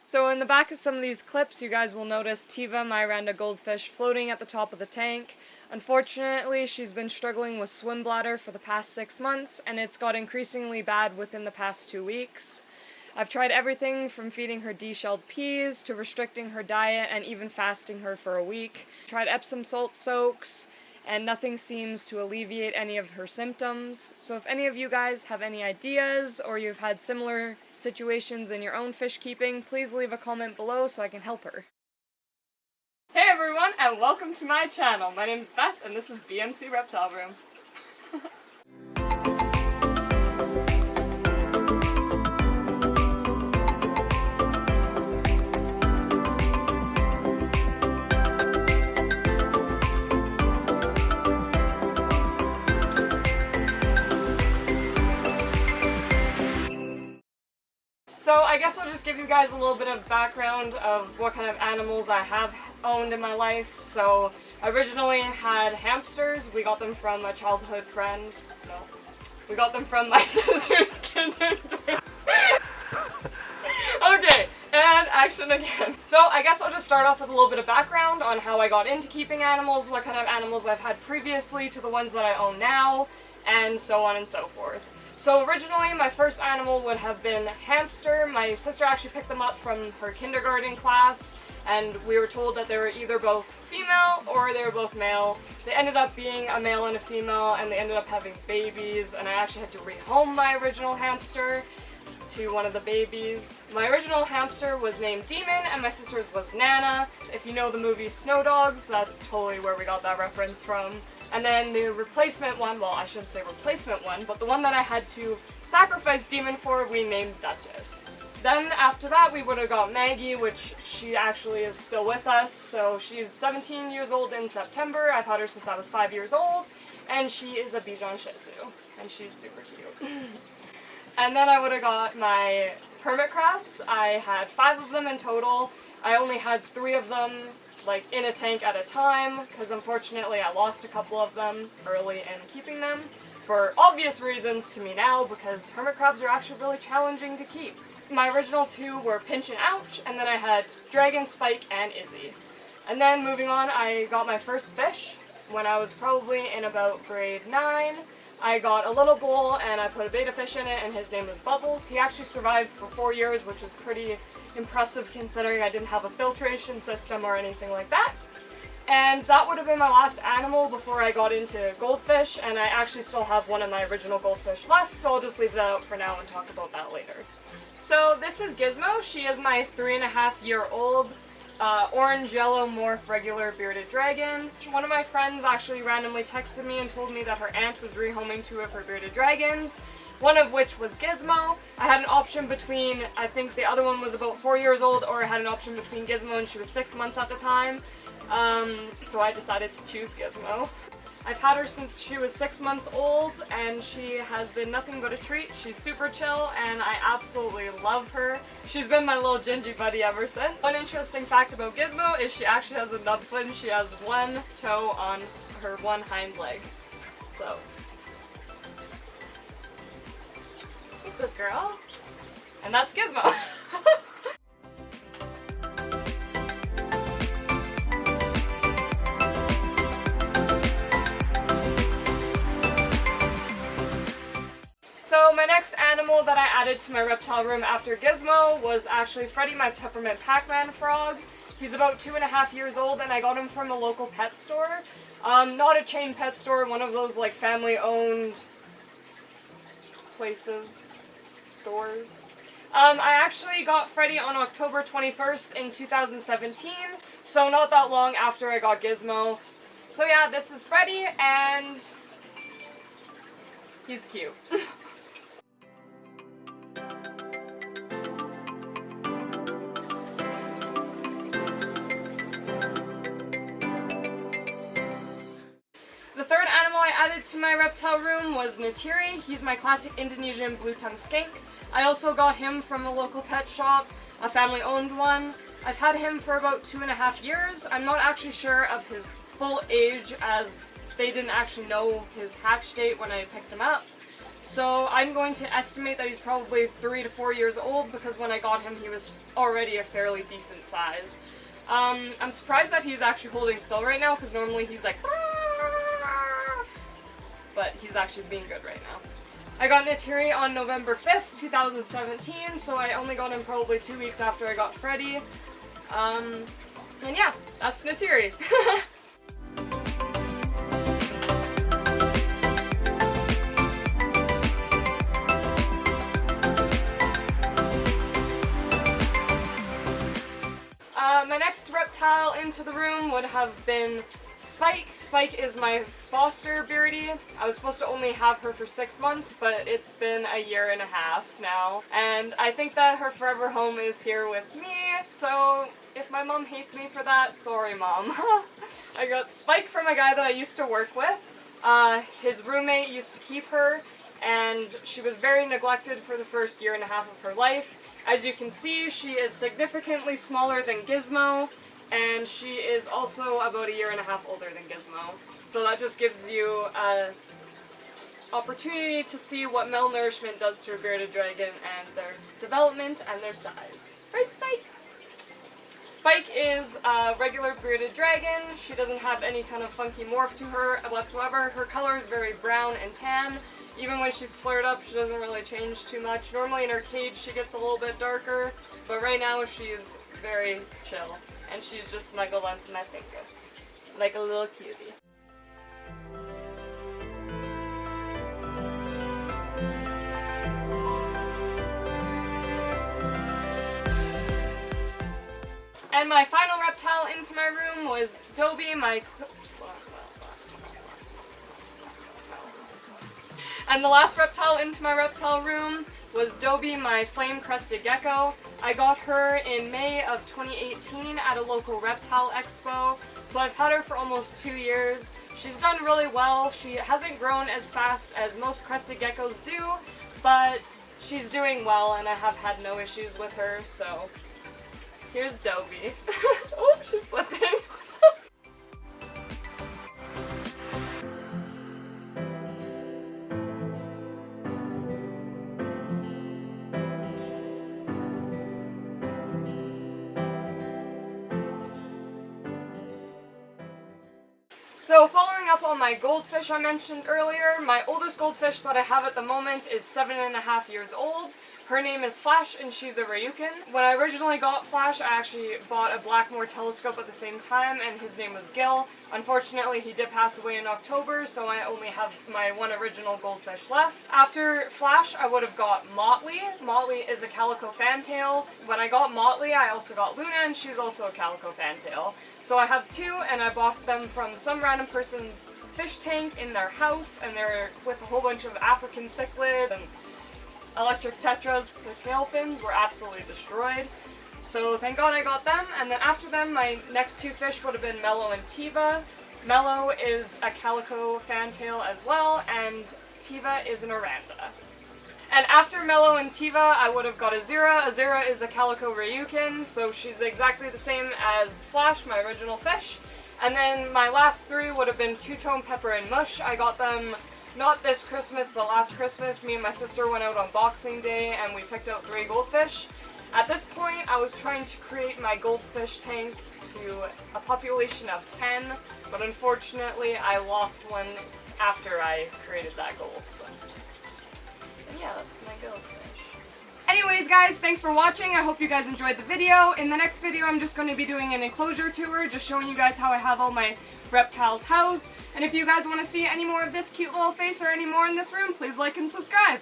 So in the back of some of these clips, you guys will notice Tiva, my Randa goldfish, floating at the top of the tank. Unfortunately, she's been struggling with swim bladder for the past 6 months, and it's got increasingly bad within the past 2 weeks. I've tried everything from feeding her deshelled peas, to restricting her diet, and even fasting her for a week. Tried Epsom salt soaks, and nothing seems to alleviate any of her symptoms. So if any of you guys have any ideas, or you've had similar situations in your own fish keeping, please leave a comment below so I can help her. Hey everyone, and welcome to my channel. My name is Beth, and this is BMC Reptile Room. So I guess I'll just give you guys a little bit of background of what kind of animals I have owned in my life. So I originally had hamsters. We got them from a childhood friend. No. We got them from my sister's kindergarten. Okay, and action again. So I guess I'll just start off with a little bit of background on how I got into keeping animals, what kind of animals I've had previously to the ones that I own now, and so on and so forth. So originally, my first animal would have been hamster. My sister actually picked them up from her kindergarten class, and we were told that they were either both female or they were both male. They ended up being a male and a female, and they ended up having babies, and I actually had to rehome my original hamster to one of the babies. My original hamster was named Demon, and my sister's was Nana. If you know the movie Snow Dogs, that's totally where we got that reference from. And then the replacement one, well, I shouldn't say replacement one, but the one that I had to sacrifice Demon for, we named Duchess. Then after that, we would have got Maggie, which she actually is still with us. So she's 17 years old in September. I've had her since I was 5 years old, and she is a Bichon Shih Tzu, and she's super cute. And then I would have got my hermit crabs. I had 5 of them in total. I only had 3 of them like in a tank at a time, because unfortunately I lost a couple of them early in keeping them, for obvious reasons to me now, because hermit crabs are actually really challenging to keep. My original 2 were Pinch and Ouch, and then I had Dragon, Spike, and Izzy. And then moving on, I got my first fish when I was probably in about grade 9. I got a little bowl and I put a betta fish in it, and his name was Bubbles. He actually survived for 4 years, which was pretty impressive considering I didn't have a filtration system or anything like that. And that would have been my last animal before I got into goldfish, and I actually still have one of my original goldfish left, so I'll just leave that out for now and talk about that later. So this is Gizmo. She is my 3.5-year-old orange-yellow morph regular bearded dragon. One of my friends actually randomly texted me and told me that her aunt was rehoming 2 of her bearded dragons, one of which was Gizmo. I had an option between, I think the other one was about 4 years old, or I had an option between Gizmo and she was 6 months at the time, so I decided to choose Gizmo. I've had her since she was 6 months old, and she has been nothing but a treat. She's super chill, and I absolutely love her. She's been my little gingy buddy ever since. One interesting fact about Gizmo is she actually has a nub foot, and she has 1 toe on her 1 hind leg. So, good girl. And that's Gizmo. So my next animal that I added to my reptile room after Gizmo was actually Freddy, my peppermint Pac-Man frog. He's about 2.5 years old, and I got him from a local pet store. Not a chain pet store, one of those like family-owned places, stores. I actually got Freddy on October 21st in 2017, so not that long after I got Gizmo. So yeah, this is Freddy, and he's cute. The third animal I added to my reptile room was Natiri. He's my classic Indonesian blue-tongued skink. I also got him from a local pet shop, a family-owned one. I've had him for about 2.5 years. I'm not actually sure of his full age, as they didn't actually know his hatch date when I picked him up. So I'm going to estimate that he's probably 3 to 4 years old, because when I got him he was already a fairly decent size. I'm surprised that he's actually holding still right now, because normally he's like, but he's actually being good right now. I got Neytiri on November 5th, 2017, so I only got him probably 2 weeks after I got Freddy. And yeah, that's Neytiri. My next reptile into the room would have been Spike. Spike is my foster beardie. I was supposed to only have her for 6 months, but it's been a year and a half now. And I think that her forever home is here with me, so if my mom hates me for that, sorry mom. I got Spike from a guy that I used to work with. His roommate used to keep her, and she was very neglected for the first year and a half of her life. As you can see, she is significantly smaller than Gizmo, and she is also about a year and a half older than Gizmo. So that just gives you an opportunity to see what malnourishment does to a bearded dragon and their development and their size. Right, Spike? Spike is a regular bearded dragon. She doesn't have any kind of funky morph to her whatsoever. Her color is very brown and tan. Even when she's flared up, she doesn't really change too much. Normally in her cage she gets a little bit darker, but right now she's very chill. And she's just snuggled onto my finger, like a little cutie. And my final reptile into my room was Dobie, And the last reptile into my reptile room was Dobie, my flame-crested gecko. I got her in May of 2018 at a local reptile expo, so I've had her for almost 2 years. She's done really well. She hasn't grown as fast as most crested geckos do, but she's doing well and I have had no issues with her, so here's Dobie. Oh, she's slipping. So following up on my goldfish I mentioned earlier, my oldest goldfish that I have at the moment is 7.5 years old. Her name is Flash and she's a Ryukin. When I originally got Flash, I actually bought a Blackmore telescope at the same time and his name was Gil. Unfortunately, he did pass away in October, so I only have my one original goldfish left. After Flash, I would have got Motley. Motley is a calico fantail. When I got Motley, I also got Luna and she's also a calico fantail. So I have two, and I bought them from some random person's fish tank in their house, and they're with a whole bunch of African cichlid and electric tetras. The tail fins were absolutely destroyed, so thank God I got them. And then after them, my next two fish would have been Mellow and Tiva. Mellow is a calico fantail as well, and Tiva is an Oranda. And after Mellow and Tiva, I would have got Azira. Azira is a calico Ryukin, so she's exactly the same as Flash, my original fish. And then my last three would have been Two-Tone Pepper and Mush. I got them not this Christmas, but last Christmas. Me and my sister went out on Boxing Day and we picked out 3 goldfish. At this point, I was trying to create my goldfish tank to a population of 10, but unfortunately I lost one after I created that goal. So. And yeah, that's my goldfish. Anyways guys, thanks for watching. I hope you guys enjoyed the video. In the next video I'm just going to be doing an enclosure tour, just showing you guys how I have all my reptiles housed. And if you guys want to see any more of this cute little face or any more in this room, please like and subscribe.